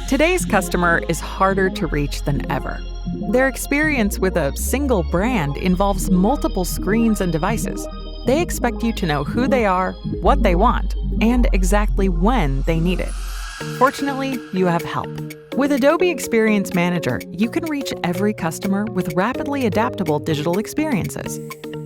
Today's customer is harder to reach than ever. Their experience with a single brand involves multiple screens and devices. They expect you to know who they are, what they want, and exactly when they need it. Fortunately, you have help. With Adobe Experience Manager, you can reach every customer with rapidly adaptable digital experiences.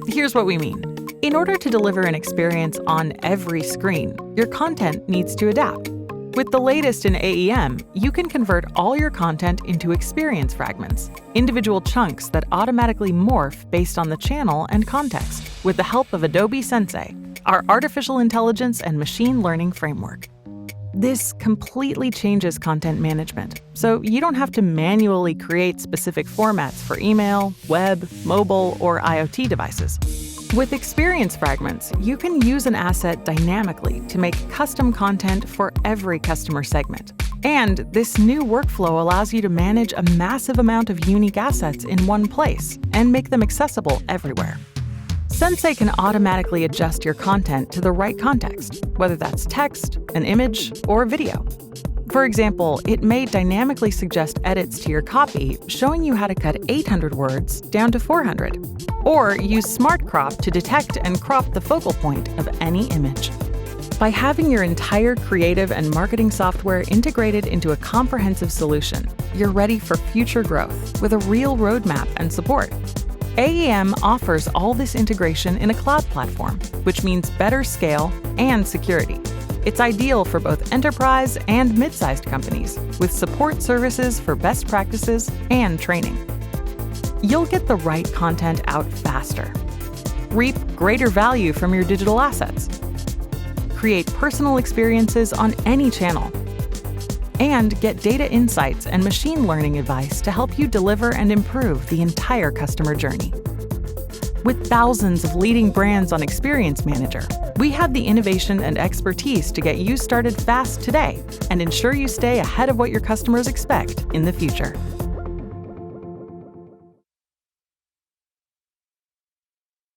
Here's what we mean. In order to deliver an experience on every screen, your content needs to adapt. With the latest in AEM, you can convert all your content into experience fragments, individual chunks that automatically morph based on the channel and context, with the help of Adobe Sensei, our artificial intelligence and machine learning framework. This completely changes content management, so you don't have to manually create specific formats for email, web, mobile, or IoT devices. With experience fragments, you can use an asset dynamically to make custom content for every customer segment. And this new workflow allows you to manage a massive amount of unique assets in one place and make them accessible everywhere. Sensei can automatically adjust your content to the right context, whether that's text, an image, or video. For example, it may dynamically suggest edits to your copy, showing you how to cut 800 words down to 400. Or use Smart Crop to detect and crop the focal point of any image. By having your entire creative and marketing software integrated into a comprehensive solution, you're ready for future growth with a real roadmap and support. AEM offers all this integration in a cloud platform, which means better scale and security. It's ideal for both enterprise and mid-sized companies, with support services for best practices and training. You'll get the right content out faster, reap greater value from your digital assets, create personal experiences on any channel, and get data insights and machine learning advice to help you deliver and improve the entire customer journey. With thousands of leading brands on Experience Manager, we have the innovation and expertise to get you started fast today and ensure you stay ahead of what your customers expect in the future.